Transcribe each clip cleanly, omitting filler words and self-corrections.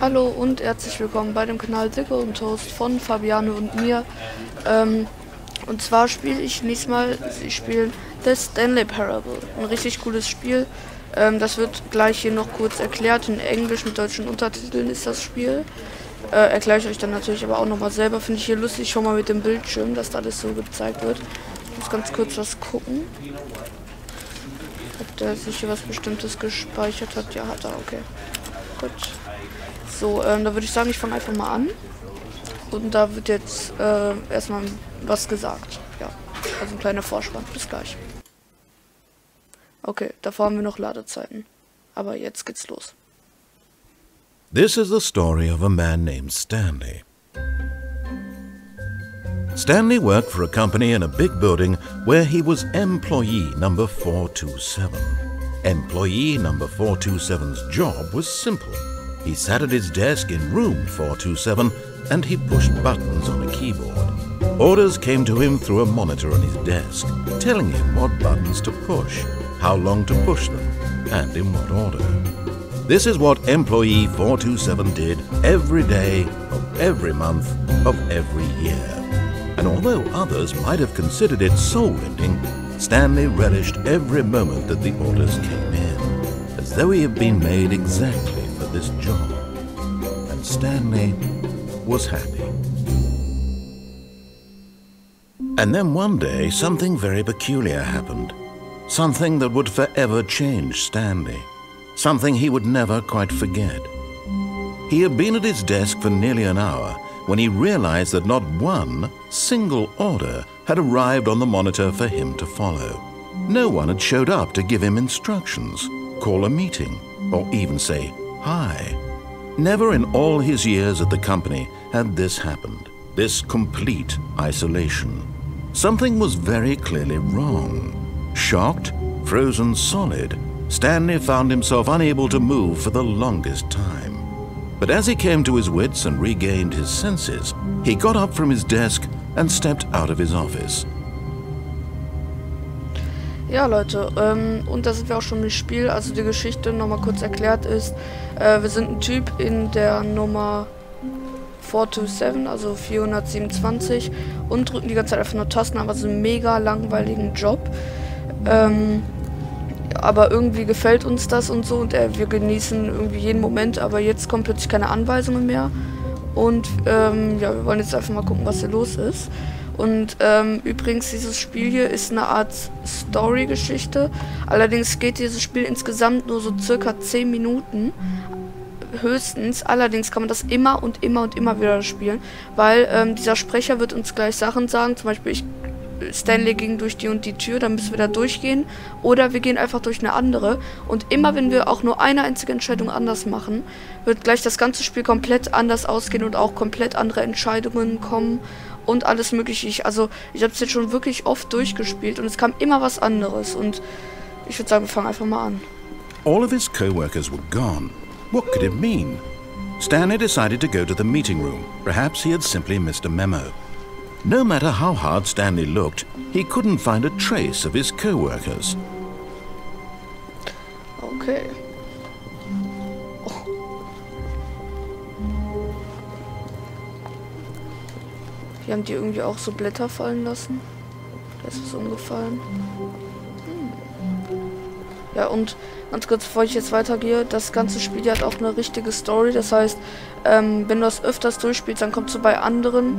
Hallo und herzlich willkommen bei dem Kanal Dicke und Toast von Fabiane und mir. Und zwar spiele ich diesmal, sie spielen The Stanley Parable. Ein richtig cooles Spiel. Das wird gleich hier noch kurz erklärt. In Englisch mit deutschen Untertiteln ist das Spiel. Erkläre ich euch dann natürlich aber auch nochmal selber. Finde ich hier lustig, schon mal mit dem Bildschirm, dass da alles so gezeigt wird. Ich muss ganz kurz was gucken. Ob der sich hier was Bestimmtes gespeichert hat. Ja, hat er, okay. Gut. So, da würde ich sagen, ich fange einfach mal an. Und da wird jetzt erstmal was gesagt. Ja, also ein kleiner Vorspann. Bis gleich. Okay, davor haben wir noch Ladezeiten. Aber jetzt geht's los. This is the story of a man named Stanley. Stanley worked for a company in a big building where he was employee number 427. Employee number 427's job was simple. He sat at his desk in room 427 and he pushed buttons on a keyboard. Orders came to him through a monitor on his desk, telling him what buttons to push, how long to push them, and in what order. This is what employee 427 did every day of every month of every year. And although others might have considered it soul-rending, Stanley relished every moment that the orders came in, as though he had been made exactly for this job. And Stanley was happy. And then one day, something very peculiar happened. Something that would forever change Stanley. Something he would never quite forget. He had been at his desk for nearly an hour when he realized that not one single order had arrived on the monitor for him to follow. No one had showed up to give him instructions, call a meeting, or even say hi. Never in all his years at the company had this happened, this complete isolation. Something was very clearly wrong. Shocked, frozen solid, Stanley found himself unable to move for the longest time. But as he came to his wits and regained his senses, he got up from his desk and stepped out of his office. Ja, Leute, und da sind wir auch schon im Spiel. Also die Geschichte nochmal kurz erklärt ist, wir sind ein Typ in der Nummer 427, also 427, und drücken die ganze Zeit einfach nur Tasten, aber so einen mega langweiligen Job. Aber irgendwie gefällt uns das und so, und wir genießen irgendwie jeden Moment, aber jetzt kommen plötzlich keine Anweisungen mehr. Und ja, wir wollen jetzt einfach mal gucken, was hier los ist. Und übrigens, dieses Spiel hier ist eine Art Story-Geschichte. Allerdings geht dieses Spiel insgesamt nur so circa 10 Minuten. Höchstens. Allerdings kann man das immer und immer und immer wieder spielen. Weil dieser Sprecher wird uns gleich Sachen sagen. Zum Beispiel, Stanley ging durch die und die Tür, dann müssen wir da durchgehen. Oder wir gehen einfach durch eine andere. Und immer wenn wir auch nur eine einzige Entscheidung anders machen, wird gleich das ganze Spiel komplett anders ausgehen und auch komplett andere Entscheidungen kommen. Und alles mögliche. Ich habe es jetzt schon wirklich oft durchgespielt und es kam immer was anderes. Und ich würde sagen, wir fangen einfach mal an. All of his co-workers were gone. What could it mean? Stanley decided to go to the meeting room. Perhaps he had simply missed a memo. No matter how hard Stanley looked, he couldn't find a trace of his co-workers. Okay. Oh. Hier haben die irgendwie auch so Blätter fallen lassen. Da ist es umgefallen. Ja, und ganz kurz, bevor ich jetzt weitergehe, das ganze Spiel hat auch eine richtige Story. Das heißt, wenn du das öfters durchspielst, dann kommst du bei anderen,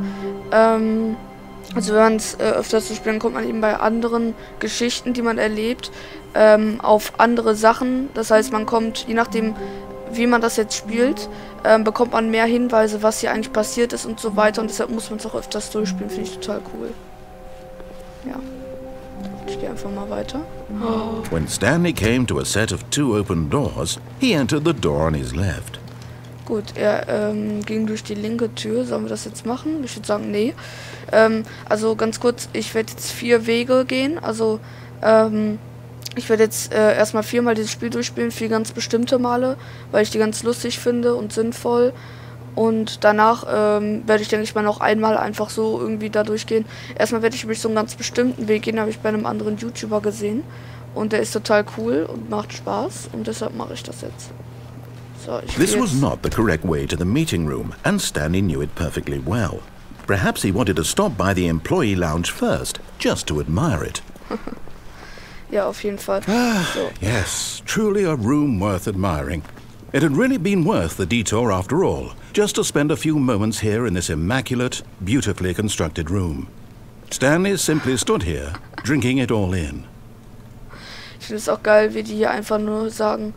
also wenn man es öfters durchspielt, dann kommt man eben bei anderen Geschichten, die man erlebt, auf andere Sachen. Das heißt, man kommt, je nachdem, wie man das jetzt spielt, bekommt man mehr Hinweise, was hier eigentlich passiert ist und so weiter. Und deshalb muss man es auch öfters durchspielen, finde ich total cool. Ja. Ich gehe einfach mal weiter. Oh. When Stanley came to a set of 2 open doors, he entered the door on his left. Gut, er ging durch die linke Tür. Sollen wir das jetzt machen? Ich würde sagen, nee. Also ganz kurz, ich werde jetzt 4 Wege gehen. Also ich werde jetzt erstmal 4-mal dieses Spiel durchspielen, 4 ganz bestimmte Male, weil ich die ganz lustig finde und sinnvoll. Und danach werde ich, denke ich mal, noch einmal einfach so irgendwie da durchgehen. Erstmal werde ich durch so einen ganz bestimmten Weg gehen, habe ich bei einem anderen YouTuber gesehen. Und der ist total cool und macht Spaß. Und deshalb mache ich das jetzt. So. So, This was not the correct way to the meeting room, and Stanley knew it perfectly well. Perhaps he wanted to stop by the employee lounge first, just to admire it. Ja, auf jeden Fall. So. Yes, truly a room worth admiring. It had really been worth the detour after all, just to spend a few moments here in this immaculate, beautifully constructed room. Stanley simply stood here, drinking it all in. Ich finde es auch geil, wie die hier einfach nur sagen,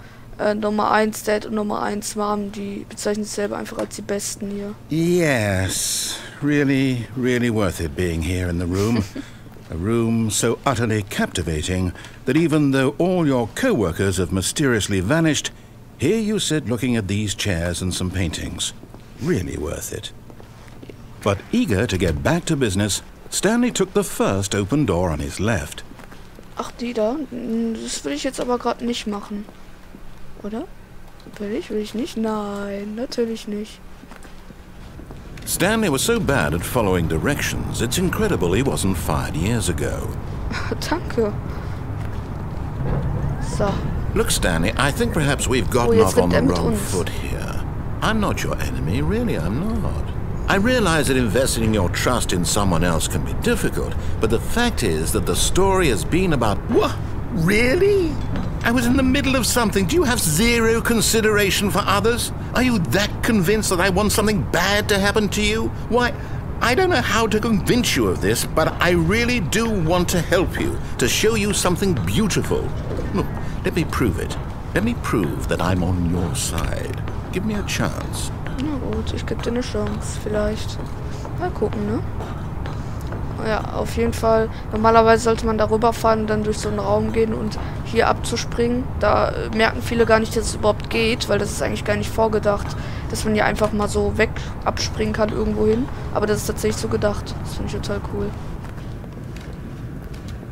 Nummer 1 Dad und Nummer 1 Mom, die bezeichnen sich selber einfach als die Besten hier. Yes, really, really worth it being here in the room. A room so utterly captivating that even though all your co-workers have mysteriously vanished, here you sit looking at these chairs and some paintings. Really worth it. But eager to get back to business, Stanley took the first open door on his left. Ach, die da? Das will ich jetzt aber gerade nicht machen. Oder? Will ich nicht? Nein, natürlich nicht. Stanley was so bad at following directions, it's incredible he wasn't fired years ago. Danke. So. Look, Stanley, I think perhaps we've gotten off on the wrong foot here. I'm not your enemy, really, I'm not. I realize that investing your trust in someone else can be difficult, but the fact is that the story has been about... What? Really? I was in the middle of something. Do you have zero consideration for others? Are you that convinced that I want something bad to happen to you? Why, I don't know how to convince you of this, but I really do want to help you, to show you something beautiful. Look, let me prove it. Let me prove that I'm on your side. Give me a chance. Na gut, ich gebe dir eine Chance, vielleicht. Mal gucken, ne? Ja, auf jeden Fall. Normalerweise sollte man darüber fahren und dann durch so einen Raum gehen und hier abzuspringen. Da merken viele gar nicht, dass es überhaupt geht, weil das ist eigentlich gar nicht vorgedacht, dass man hier einfach mal so weg abspringen kann irgendwo hin. Aber das ist tatsächlich so gedacht. Das finde ich total cool.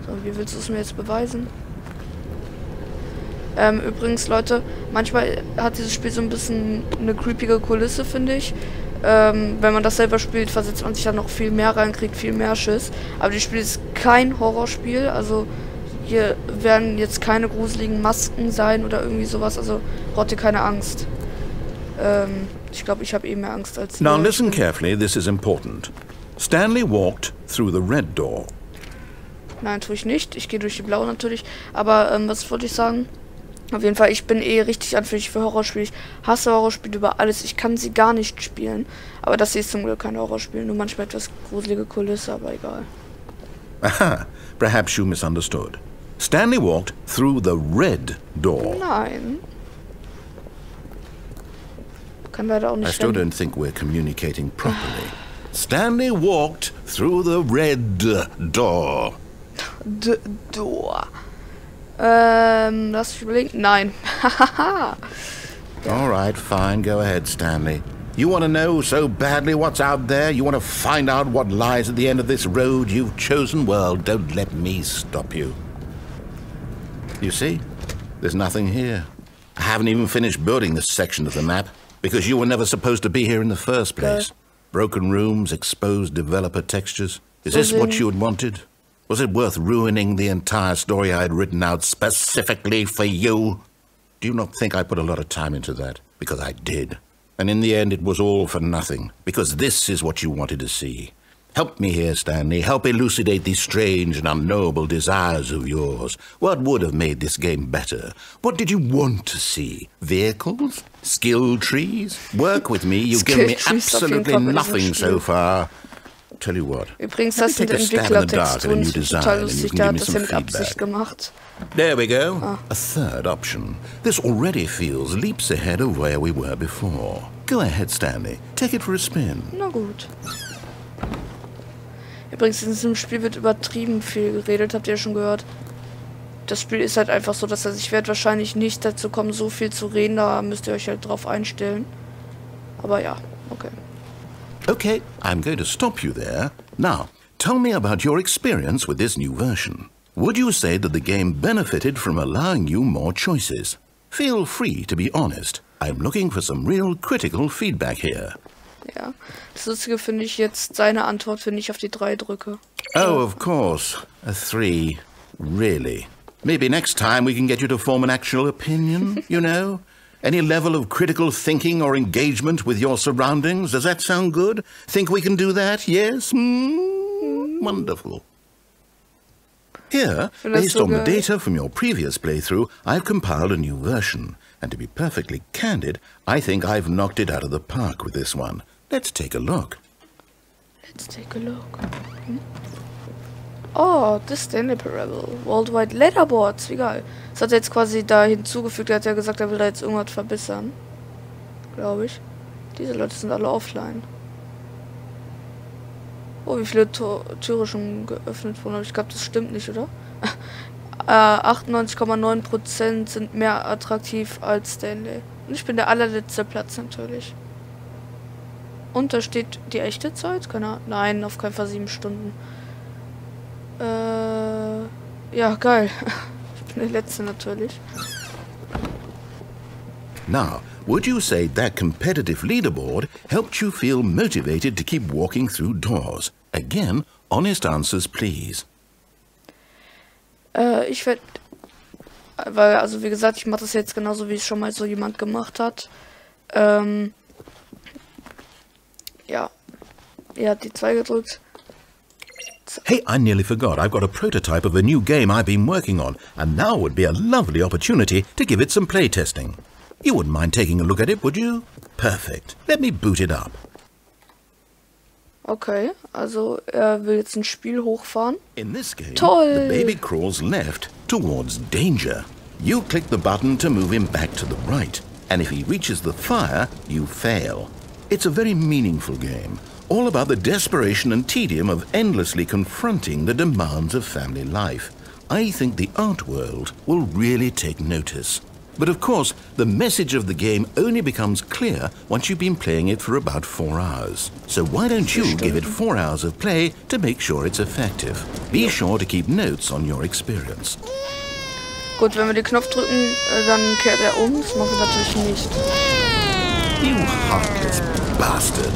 So, wie willst du es mir jetzt beweisen? Übrigens, Leute, manchmal hat dieses Spiel so ein bisschen eine creepige Kulisse, finde ich. Wenn man das selber spielt, versetzt man sich dann noch viel mehr rein, kriegt viel mehr Schiss. Aber das Spiel ist kein Horrorspiel, also hier werden jetzt keine gruseligen Masken sein oder irgendwie sowas, also braucht ihr keine Angst. Ich glaube, ich habe eh mehr Angst als ihr. Now listen carefully, this is important. Stanley walked through the red door. Nein, tue ich nicht. Ich gehe durch die blaue natürlich. Aber was wollte ich sagen? Auf jeden Fall, ich bin eh richtig anfällig für Horrorspiele. Ich hasse Horrorspiele über alles. Ich kann sie gar nicht spielen. Aber das hier ist zum Glück kein Horrorspiel. Nur manchmal etwas gruselige Kulisse, aber egal. Aha, perhaps you misunderstood. Stanley walked through the red door. Nein. Kann leider auch nicht. I still don't think we're communicating properly. Stanley walked through the red door. Door. Lass mich überlegen. Nein. All right, fine. Go ahead, Stanley. You want to know so badly what's out there? You want to find out what lies at the end of this road you've chosen? Well, don't let me stop you. You see? There's nothing here. I haven't even finished building this section of the map because you were never supposed to be here in the first place. Broken rooms, exposed developer textures. Is this what you had wanted? Was it worth ruining the entire story I had written out specifically for you? Do you not think I put a lot of time into that? Because I did. And in the end, it was all for nothing. Because this is what you wanted to see. Help me here, Stanley. Help elucidate these strange and unknowable desires of yours. What would have made this game better? What did you want to see? Vehicles? Skill trees? Work with me. You've given me absolutely nothing so far. Tell you what. Übrigens, das sind Entwicklertexturen. Total lustig, der hat das ja mit Absicht gemacht. There we go. A third option. This already feels leaps ahead of where we were before. Go ahead, Stanley. Take it for a spin. Na gut. Übrigens, in diesem Spiel wird übertrieben viel geredet, habt ihr ja schon gehört. Das Spiel ist halt einfach so, dass ich werde wahrscheinlich nicht dazu kommen, so viel zu reden, da müsst ihr euch halt drauf einstellen. Aber ja, okay. Okay, I'm going to stop you there. Now, tell me about your experience with this new version. Would you say that the game benefited from allowing you more choices? Feel free to be honest. I'm looking for some real critical feedback here. Ja, das Lustige finde ich jetzt seine Antwort, wenn ich auf die 3 drücke. Oh, of course. A 3. Really? Maybe next time we can get you to form an actual opinion, you know? Any level of critical thinking or engagement with your surroundings? Does that sound good? Think we can do that? Yes? Wonderful. Here, based on the data from your previous playthrough, I've compiled a new version. And to be perfectly candid, I think I've knocked it out of the park with this one. Let's take a look. Let's take a look. Oh, das Stanley Parable. Worldwide Leaderboards. Wie geil. Das hat er jetzt quasi da hinzugefügt. Er hat ja gesagt, er will da jetzt irgendwas verbessern. Glaube ich. Diese Leute sind alle offline. Oh, wie viele Türe schon geöffnet wurden. Ich glaube, das stimmt nicht, oder? 98,9% sind mehr attraktiv als Stanley. Und ich bin der allerletzte Platz natürlich. Und da steht die echte Zeit? Keine Ahnung. Nein, auf keinen Fall 7 Stunden. Ja, geil. Ich bin der letzte natürlich. Now, would you say that competitive leaderboard helped you feel motivated to keep walking through doors? Again, honest answers, please. Ich werde, weil, also wie gesagt, ich mache das jetzt genauso, wie es schon mal so jemand gemacht hat. Ja. Er hat die 2 gedrückt. Hey, I nearly forgot. I've got a prototype of a new game I've been working on, and now would be a lovely opportunity to give it some playtesting. You wouldn't mind taking a look at it, would you? Perfect. Let me boot it up. Okay, also er will jetzt ein Spiel hochfahren. In this game, Toll. the baby crawls left towards danger. You click the button to move him back to the right, and if he reaches the fire, you fail. It's a very meaningful game, all about the desperation and tedium of endlessly confronting the demands of family life. I think the art world will really take notice. But of course, the message of the game only becomes clear once you've been playing it for about 4 hours. So why don't you give it 4 hours of play to make sure it's effective? Be sure to keep notes on your experience. Gut, wenn wir den Knopf drücken, dann kehrt er um. Das machen wir natürlich nicht. You heartless bastard.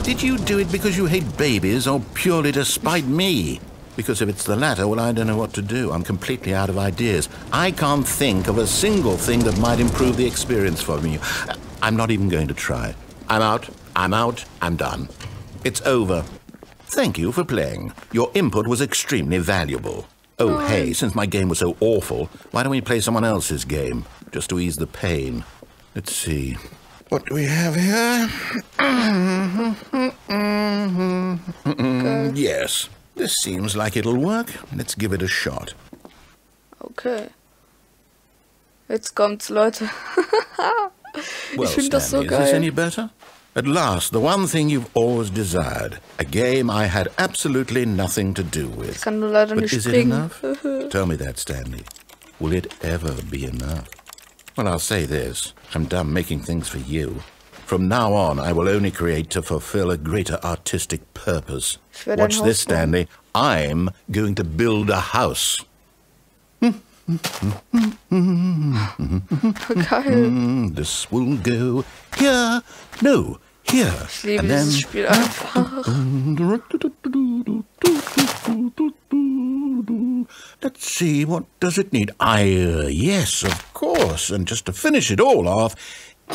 Did you do it because you hate babies or purely to spite me? Because if it's the latter, well, I don't know what to do. I'm completely out of ideas. I can't think of a single thing that might improve the experience for me. I'm not even going to try. I'm out. I'm done. It's over. Thank you for playing. Your input was extremely valuable. Oh, hey, since my game was so awful, why don't we play someone else's game? Just to ease the pain. Let's see. What do we have here? Yes. This seems like it'll work. Let's give it a shot. Okay. Jetzt kommt's, Leute. Well, Ich finde das so Stanley, is this geil. any better? At last, the one thing you've always desired. A game I had absolutely nothing to do with. Ich kann nur leider But nicht is it springen. enough? Tell me that, Stanley. Will it ever be enough? Well, I'll say this. I'm done making things for you. From now on, I will only create to fulfill a greater artistic purpose. Ich werde ein Watch Haus this, bauen. Stanley. I'm going to build a house. Geil. This will go here. No, here. Ich liebe And then dieses Spiel einfach. let's see, what does it need? Yes, of course. And just to finish it all off,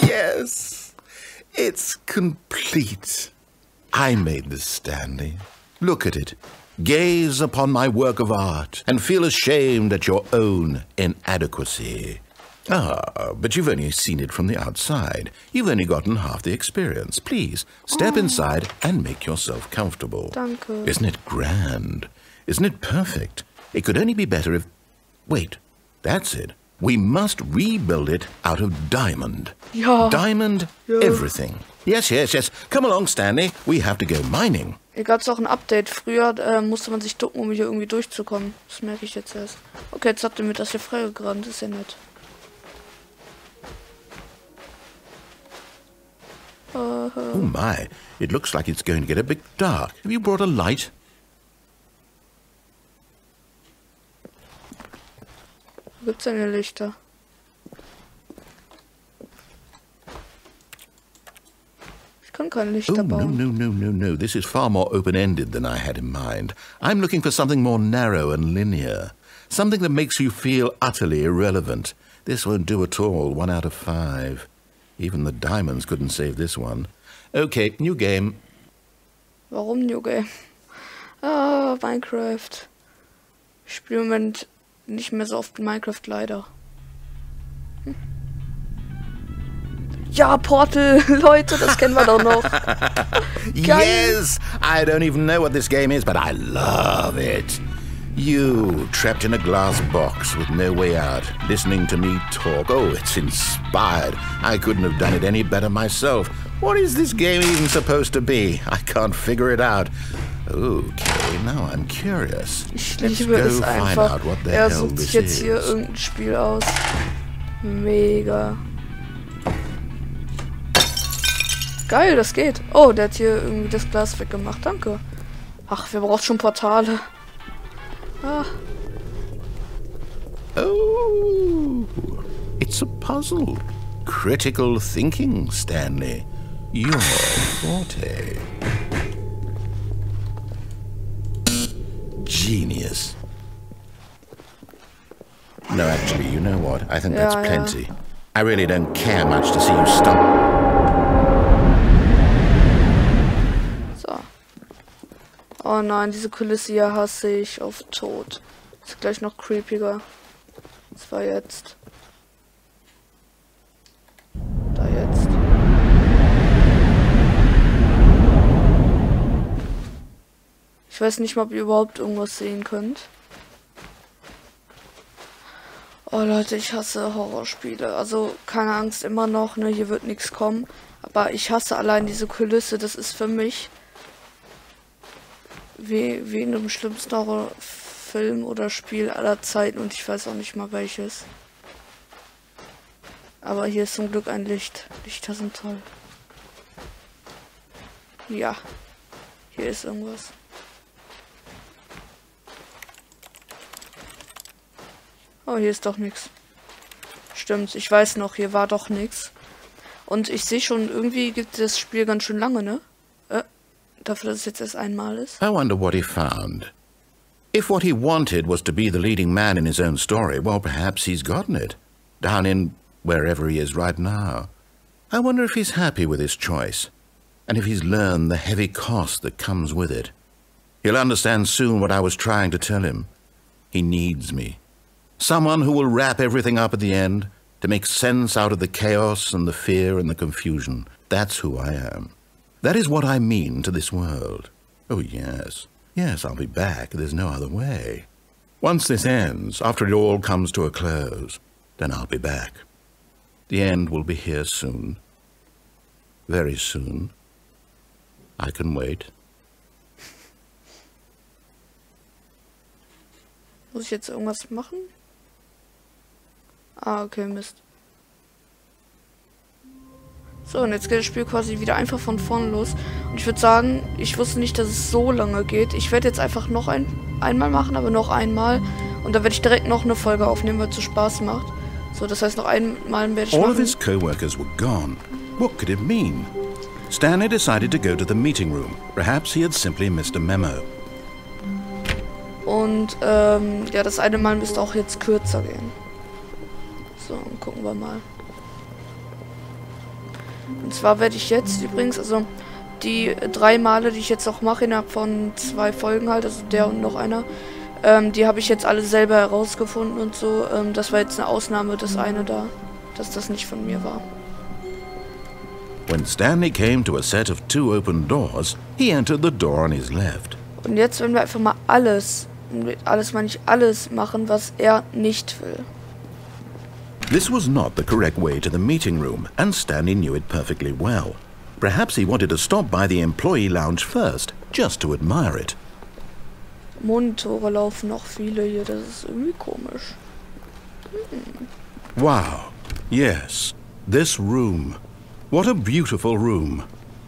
yes, it's complete. I made this, Stanley. Look at it. Gaze upon my work of art and feel ashamed at your own inadequacy. Ah, but you've only seen it from the outside. You've only gotten half the experience. Please, step inside and make yourself comfortable. Danke. Isn't it grand? Isn't it perfect? It could only be better if... Wait, that's it. We must rebuild it out of diamond. Ja. Diamond everything. Yes, yes, yes. Come along, Stanley. We have to go mining. Hier gab es auch ein Update. Früher musste man sich ducken, um hier irgendwie durchzukommen. Das merke ich jetzt erst. Okay, jetzt habt ihr mir das hier freigegraben. Das ist ja nett. Oh my, it looks like it's going to get a bit dark. Have you brought a light? Wo gibt's denn hier Lichter? Ich kann keine Lichter Oh, no, bauen. no. This is far more open-ended than I had in mind. I'm looking for something more narrow and linear. Something that makes you feel utterly irrelevant. This won't do at all. 1 out of 5. Even the diamonds couldn't save this one. Okay, new game. Warum New Game? Ah, Minecraft. Ich spiele im Moment nicht mehr so oft Minecraft, leider. Ja, Portal, Leute, das kennen wir doch noch. Yes! I don't even know what this game is, but I love it. You, trapped in a glass box with no way out, listening to me talk. Oh, it's inspired. I couldn't have done it any better myself. What is this game even supposed to be? I can't figure it out. Okay, now I'm curious. Ich Let's liebe go es find einfach. out what the Er hell sucht this sich jetzt is. hier irgendein Spiel aus. Mega. Geil, das geht. Oh, der hat hier irgendwie das Glas weggemacht. Danke. Ach, wer braucht schon Portale? Ah. Oh, it's a puzzle. Critical thinking, Stanley. Your forte. Genius. No, actually, you know what? I think that's Ja, ja. plenty. I really don't care much to see you stop. So. Oh nein, diese Kulisse hier hasse ich auf Tod. Ist gleich noch creepiger. Das war jetzt. Da jetzt. Ich weiß nicht mal, ob ihr überhaupt irgendwas sehen könnt. Oh Leute, ich hasse Horrorspiele. Also keine Angst, immer noch, ne, hier wird nichts kommen. Aber ich hasse allein diese Kulisse. Das ist für mich wie in einem schlimmsten Horrorfilm oder Spiel aller Zeiten. Und ich weiß auch nicht mal welches. Aber hier ist zum Glück ein Licht. Lichter sind toll. Ja. Hier ist irgendwas. Oh, hier ist doch nichts. Stimmt, ich weiß noch, hier war doch nichts. Und ich sehe schon, irgendwie gibt das Spiel ganz schön lange, ne? Dafür, dass es jetzt erst einmal ist. I wonder what he found. If what he wanted was to be the leading man in his own story, well, perhaps he's gotten it. Down in wherever he is right now. I wonder if he's happy with his choice. And if he's learned the heavy cost that comes with it. He'll understand soon what I was trying to tell him. He needs me. Someone who will wrap everything up at the end, to make sense out of the chaos and the fear and the confusion. That's who I am. That is what I mean to this world. Oh, yes. Yes, I'll be back. There's no other way. Once this ends, after it all comes to a close, then I'll be back. The end will be here soon. Very soon. I can wait. Muss ich jetzt irgendwas machen? Ah, okay, Mist. So, und jetzt geht das Spiel quasi wieder einfach von vorne los. Und ich würde sagen, ich wusste nicht, dass es so lange geht. Ich werde jetzt einfach noch einmal machen, aber noch einmal. Und dann werde ich direkt noch eine Folge aufnehmen, weil es so Spaß macht. So, das heißt, noch einmal werde ich All of machen. his co-workers were gone. What could it mean? Stanley decided to go to the meeting room. Perhaps he had simply missed a memo. Und, ja, das eine Mal müsste auch jetzt kürzer gehen. So, gucken wir mal. Und zwar werde ich jetzt übrigens, also die 3 Male, die ich jetzt auch mache, innerhalb von 2 Folgen halt, also der und noch einer, die habe ich jetzt alle selber herausgefunden und so. Das war jetzt eine Ausnahme, das eine da, dass das nicht von mir war. When Stanley came to a set of 2 open doors, he entered the door on his left. Und jetzt werden wir einfach mal alles meine ich alles machen, was er nicht will. This was not the correct way to the meeting room, and Stanley knew it perfectly well. Perhaps he wanted to stop by the employee lounge first, just to admire it. Monitore laufen noch viele hier, das ist irgendwie komisch. Wow. Yes. This room. What a beautiful room.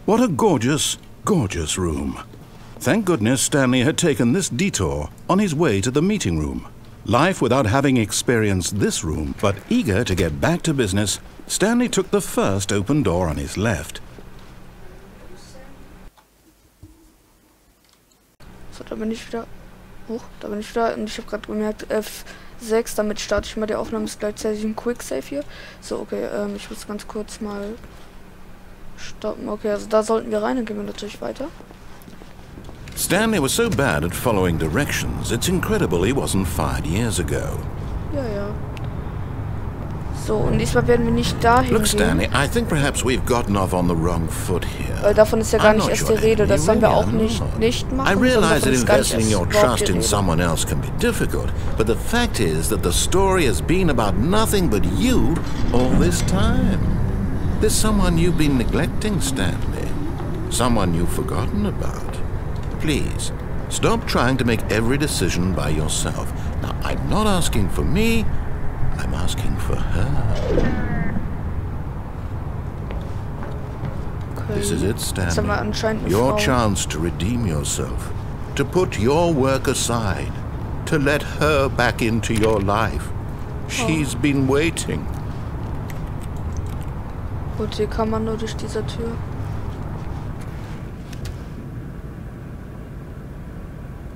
What a gorgeous, gorgeous room. Thank goodness Stanley had taken this detour on his way to the meeting room. Life without having experienced this room, but eager to get back to business, Stanley took the first open door on his left. So, da bin ich wieder. Da bin ich wieder. Und ich habe gerade gemerkt, 6. Damit starte ich mal die Aufnahme. Ist gleichzeitig ein Quick-Save hier. So, okay, ich muss ganz kurz mal stoppen. Okay, also da sollten wir rein, dann gehen wir natürlich weiter. Stanley was so bad at following directions, it's incredible he wasn't fired years ago. Ja, ja. So, und diesmal werden wir nicht dahin Look, gehen. Stanley, I think perhaps we've gotten off on the wrong foot here. Weil davon ist ja gar nicht erst die Rede. Das sollen wir auch nicht machen. I realize that investing your trust in Rede. someone else can be difficult, but the fact is that the story has been about nothing but you all this time. There's someone you've been neglecting, Stanley. Someone you've forgotten about. Please, stop trying to make every decision by yourself. Now, I'm not asking for me, I'm asking for her. Okay. This is it, Jetzt haben wir Stanley. anscheinend eine Your Frau. chance to redeem yourself. To put your work aside. To let her back into your life. She's been waiting. Und hier kann man nur durch diese Tür.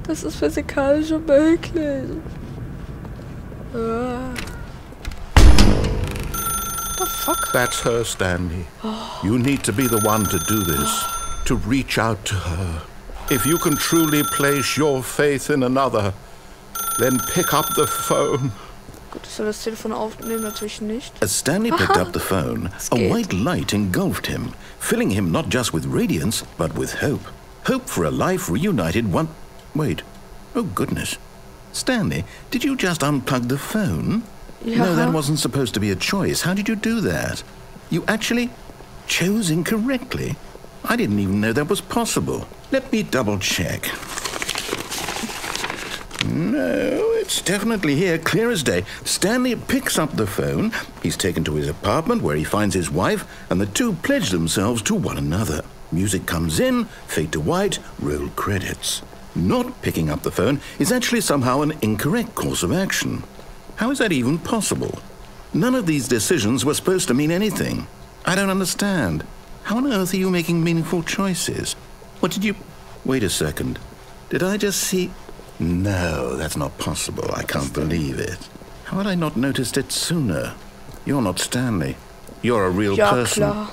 Das ist physikalisch unmöglich. The fuck? That's her, Stanley. You need to be the one to do this. To reach out to her. If you can truly place your faith in another, then pick up the phone. Gut, ich soll das Telefon aufnehmen, natürlich nicht. As Stanley picked up the phone, a white light engulfed him, filling him not just with radiance, but with hope. Hope for a life reunited one... Wait. Oh, goodness. Stanley, did you just unplug the phone? Ja. No, that wasn't supposed to be a choice. How did you do that? You actually chose incorrectly? I didn't even know that was possible. Let me double check. No, it's definitely here, clear as day. Stanley picks up the phone. He's taken to his apartment where he finds his wife, and the two pledge themselves to one another. Music comes in, fade to white, roll credits. Not picking up the phone is actually somehow an incorrect course of action. How is that even possible? None of these decisions were supposed to mean anything. I don't understand. How on earth are you making meaningful choices? What did you... Wait a second. Did I just see... No, that's not possible. I can't believe it. How had I not noticed it sooner? You're not Stanley. You're a real person. Klar.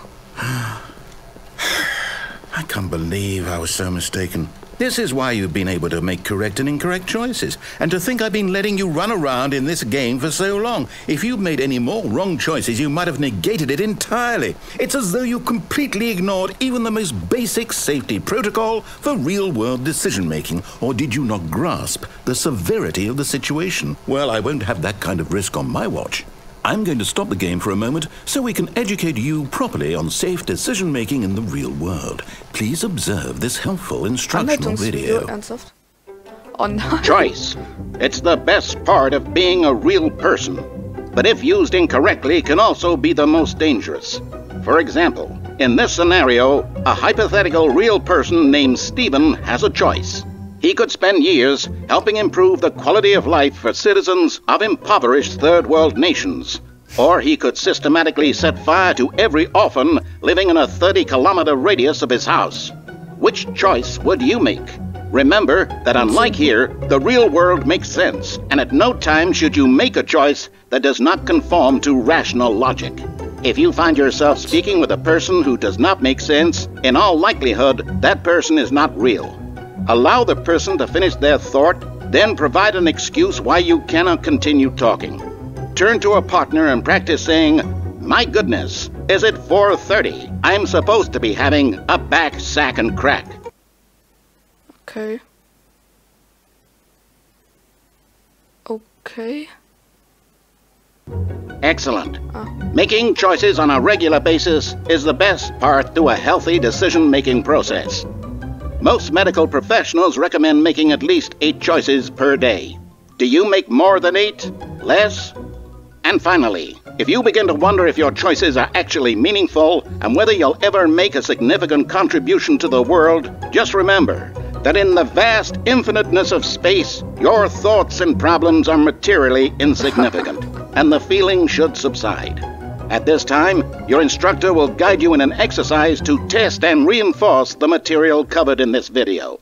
I can't believe I was so mistaken. This is why you've been able to make correct and incorrect choices. And to think I've been letting you run around in this game for so long. If you'd made any more wrong choices, you might have negated it entirely. It's as though you completely ignored even the most basic safety protocol for real-world decision-making. Or did you not grasp the severity of the situation? Well, I won't have that kind of risk on my watch. I'm going to stop the game for a moment so we can educate you properly on safe decision-making in the real world. Please observe this helpful instructional video. Ernsthaft? Oh nein. Choice. It's the best part of being a real person. But if used incorrectly, can also be the most dangerous. For example, in this scenario, a hypothetical real person named Stephen has a choice. He could spend years helping improve the quality of life for citizens of impoverished third world nations. Or he could systematically set fire to every orphan living in a 30-kilometer radius of his house. Which choice would you make? Remember that unlike here, the real world makes sense, and at no time should you make a choice that does not conform to rational logic. If you find yourself speaking with a person who does not make sense, in all likelihood, that person is not real. Allow the person to finish their thought, then provide an excuse why you cannot continue talking. Turn to a partner and practice saying, "My goodness, is it 4:30? I'm supposed to be having a back, sack, and crack." Okay. Okay. Excellent. Making choices on a regular basis is the best part to a healthy decision-making process. Most medical professionals recommend making at least 8 choices per day. Do you make more than 8? Less? And finally, if you begin to wonder if your choices are actually meaningful and whether you'll ever make a significant contribution to the world, just remember that in the vast infiniteness of space, your thoughts and problems are materially insignificant, and the feeling should subside. At this time, your instructor will guide you in an exercise to test and reinforce the material covered in this video.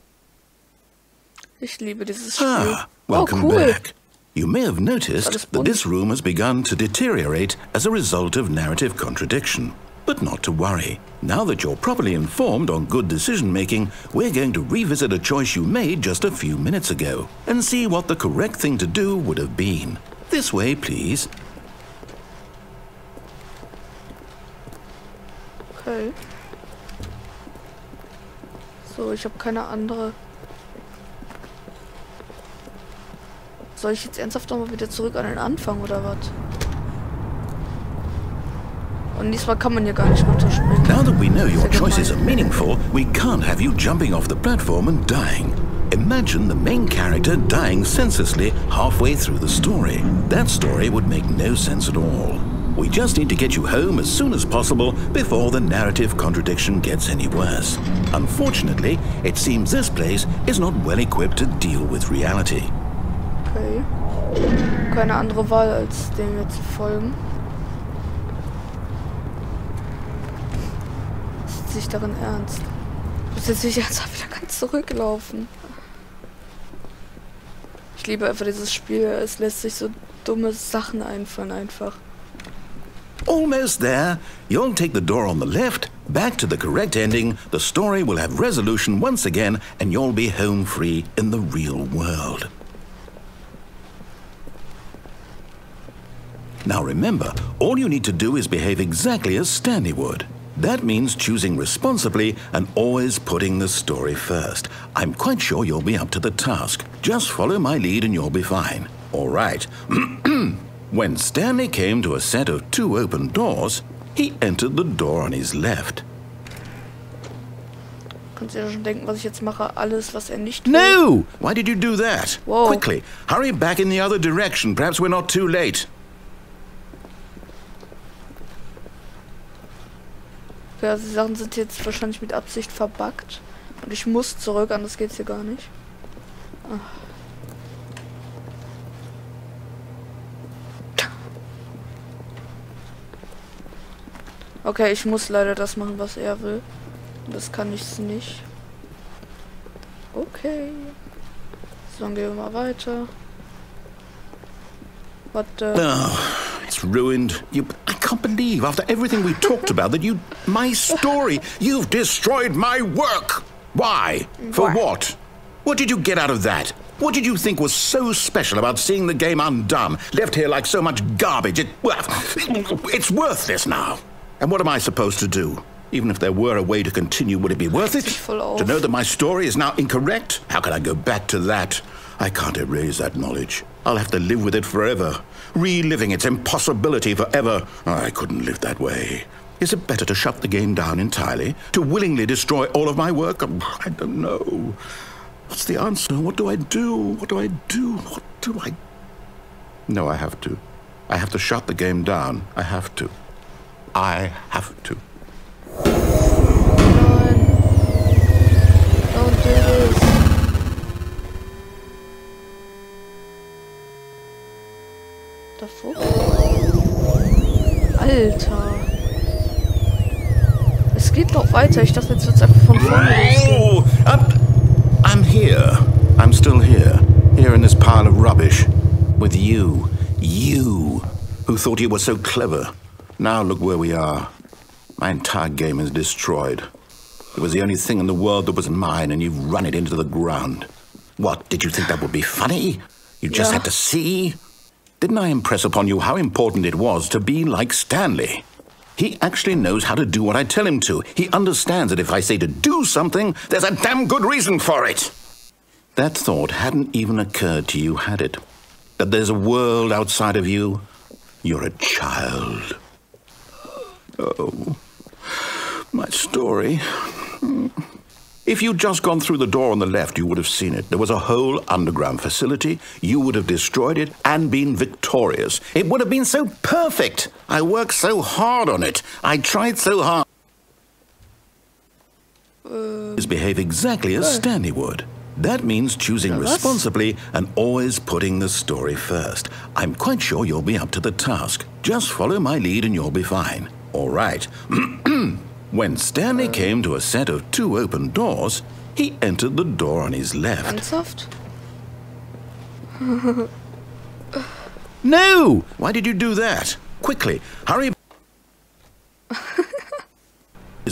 Ich liebe dieses Spiel. Ah, welcome cool. back. You may have noticed that this room has begun to deteriorate as a result of narrative contradiction. But not to worry. Now that you're properly informed on good decision-making, we're going to revisit a choice you made just a few minutes ago and see what the correct thing to do would have been. This way, please. Okay. So, ich habe keine andere. Soll ich jetzt ernsthaft nochmal wieder zurück an den Anfang oder was? Und diesmal kann man hier gar nicht runterspringen. Now that we know your choices are meaningful, we can't have you jumping off the platform and dying. Imagine the main character dying senselessly halfway through the story. That story would make no sense at all. We just need to get you home as soon as possible before the narrative contradiction gets any worse. Unfortunately, it seems this place is not well equipped to deal with reality. Okay. Keine andere Wahl, als dem jetzt zu folgen. Sich darin ernst. Ich muss jetzt nicht ernsthaft wieder ganz zurücklaufen. Ich liebe einfach dieses Spiel. Es lässt sich so dumme Sachen einfallen einfach. Almost there. You'll take the door on the left, back to the correct ending, the story will have resolution once again, and you'll be home free in the real world. Now remember, all you need to do is behave exactly as Stanley would. That means choosing responsibly and always putting the story first. I'm quite sure you'll be up to the task. Just follow my lead and you'll be fine. All right. When Stanley came to a set of 2 open doors, he entered the door on his left. Kannst du dir schon denken, was ich jetzt mache? Alles, was nicht will. No! Why did you do that? Whoa. Quickly, hurry back in the other direction. Perhaps we're not too late. Ja, die Sachen sind jetzt wahrscheinlich mit Absicht verbuggt. Und ich muss zurück, anders geht's hier gar nicht. Ach. Okay, ich muss leider das machen, was er will. Und das kann ich nicht. Okay. So, dann gehen wir mal weiter. What the... Oh, it's ruined. I can't believe, after everything we talked about, that my story, you've destroyed my work. Why? For what? What did you get out of that? What did you think was so special about seeing the game undone, left here like so much garbage? It's worthless now. And what am I supposed to do? Even if there were a way to continue, would it be worth it? To know that my story is now incorrect? How can I go back to that? I can't erase that knowledge. I'll have to live with it forever, reliving its impossibility forever. I couldn't live that way. Is it better to shut the game down entirely? To willingly destroy all of my work? I don't know. What's the answer? What do I do? What do I do? What do I... No, I have to. I have to shut the game down. I have to. I have to. Nein. Don't do this. Davor? Alter. Es geht noch weiter. Ich dachte, jetzt wird's einfach von vorne losgehen. I'm here. I'm still here. Here in this pile of rubbish. With you. You. Who thought you were so clever. Now look where we are. My entire game is destroyed. It was the only thing in the world that was mine, and you've run it into the ground. What, did you think that would be funny? You just had to see? Didn't I impress upon you how important it was to be like Stanley? He actually knows how to do what I tell him to. He understands that if I say to do something, there's a damn good reason for it. That thought hadn't even occurred to you, had it? That there's a world outside of you? You're a child. Oh, my story. If you'd just gone through the door on the left, you would have seen it. There was a whole underground facility. You would have destroyed it and been victorious. It would have been so perfect. I worked so hard on it. I tried so hard. Behave exactly as Stanley would. That means choosing responsibly and always putting the story first. I'm quite sure you'll be up to the task. Just follow my lead and you'll be fine. All right. When Stanley came to a set of 2 open doors, he entered the door on his left. Ernsthaft? No! Why did you do that? Quickly, hurry.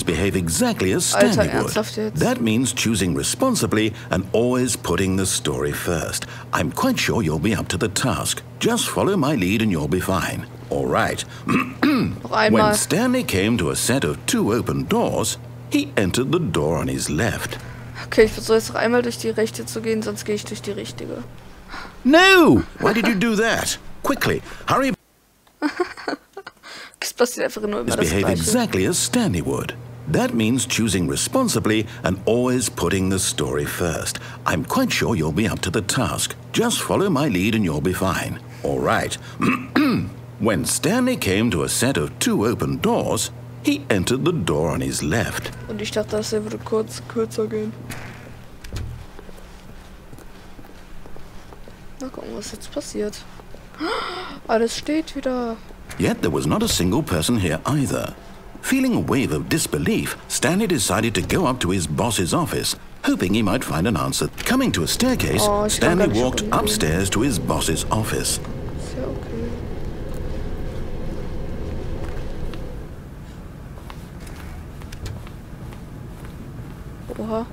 Behave exactly as Stanley would. That means choosing responsibly and always putting the story first. I'm quite sure you'll be up to the task. Just follow my lead and you'll be fine. All right. When Stanley came to a set of 2 open doors, he entered the door on his left. Okay, ich versuche jetzt noch einmal durch die rechte zu gehen, sonst gehe ich durch die richtige. No! Why did you do that? Quickly, hurry. Es passiert einfach nur immer das Behave Gleiche. exactly as Stanley would. That means choosing responsibly and always putting the story first. I'm quite sure you'll be up to the task. Just follow my lead and you'll be fine. All right. When Stanley came to a set of 2 open doors, he entered the door on his left. Und ich dachte, das würde kürzer gehen. Mal gucken, was jetzt passiert. Alles steht wieder. Yet there was not a single person here either. Feeling a wave of disbelief, Stanley decided to go up to his boss's office, hoping he might find an answer. Coming to a staircase, Stanley walked upstairs to his boss's office. Ist ja okay. Oha.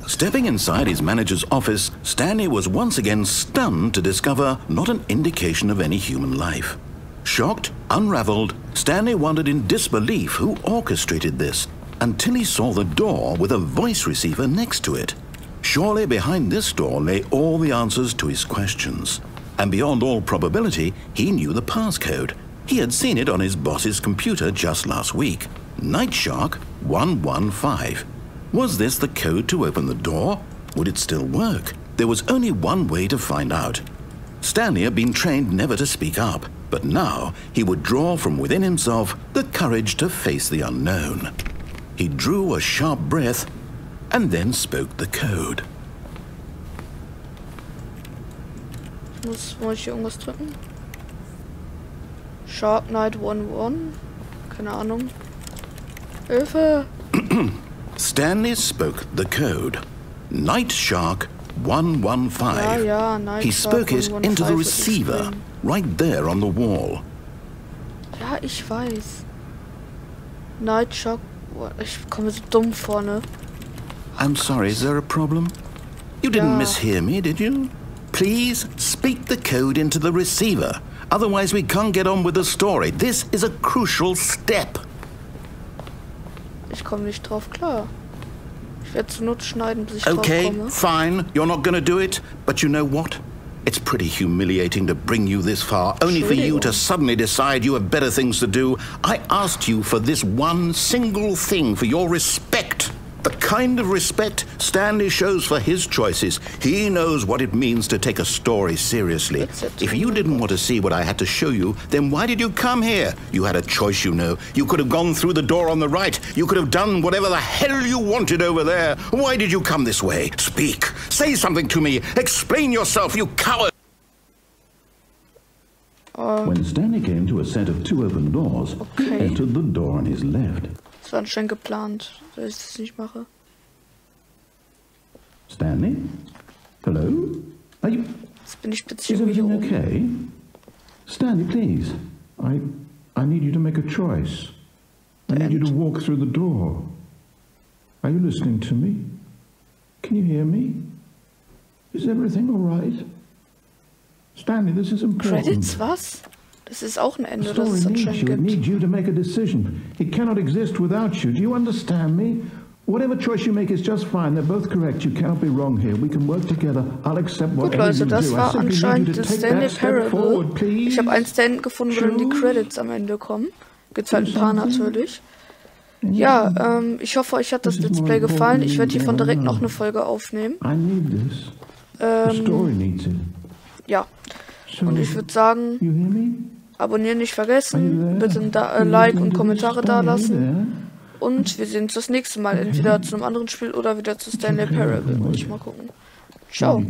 Stepping inside his manager's office, Stanley was once again stunned to discover not an indication of any human life. Shocked, unraveled, Stanley wondered in disbelief who orchestrated this, until he saw the door with a voice receiver next to it. Surely behind this door lay all the answers to his questions. And beyond all probability, he knew the passcode. He had seen it on his boss's computer just last week. Night Shark 115. Was this the code to open the door? Would it still work? There was only one way to find out. Stanley had been trained never to speak up, but now he would draw from within himself the courage to face the unknown. He drew a sharp breath and then spoke the code. Muss ich hier irgendwas drücken? Shark Night 11? Keine Ahnung. Hilfe! Stanley spoke the code. Night Shark 115. Ja, Night He Shark spoke it 115 into the receiver, right there on the wall. Ja, ich weiß. Night Shark... Ich komme so dumm vor, ne? I'm sorry, is there a problem? You didn't mishear me, did you? Please speak the code into the receiver. Otherwise we can't get on with the story. This is a crucial step. Ich komme nicht drauf klar. Ich werde zur Not schneiden, bis ich drauf Okay, komme. fine. You're not gonna do it. But you know what? It's pretty humiliating to bring you this far, only for you to suddenly decide you have better things to do. I asked you for this one single thing, for your respect. The kind of respect Stanley shows for his choices. He knows what it means to take a story seriously. If you didn't want to see what I had to show you, then why did you come here? You had a choice, you know. You could have gone through the door on the right. You could have done whatever the hell you wanted over there. Why did you come this way? Speak. Say something to me. Explain yourself, you coward. When Stanley came to a set of 2 open doors, he entered the door on his left. Das war anscheinend geplant, dass ich das nicht mache. Stanley? Hello? Are you... Jetzt bin ich plötzlich Is irgendwie everything hier oben. okay? Stanley, please. I need you to make a choice. I need you to walk through the door. Are you listening to me? Can you hear me? Is everything all right? Stanley, this is important. Credits, was? Das ist auch ein Ende, das The es story needs anscheinend you. It gibt. needs you to make a decision. It cannot exist without you. Do you understand me? Whatever choice you make is just fine. They're both correct. You cannot be wrong here. We can work together. I'll accept Gut, whatever Leute, you das do. I war simply need you anscheinend to das take Stanley that step forward, Parable. please. Ich habe ein Stand gefunden, wo dann die Credits am Ende kommen. Gibt's halt ein paar natürlich. Ja, ich hoffe, euch hat das Let's Play gefallen. Ich werde hiervon direkt noch eine Folge aufnehmen. I need this. The story needs it. Ja, und ich würde sagen, You hear me? abonnieren nicht vergessen, bitte ein Like und Kommentare dalassen. Und wir sehen uns das nächste Mal, entweder zu einem anderen Spiel oder wieder zu Stanley Parable. Muss ich mal gucken. Ciao.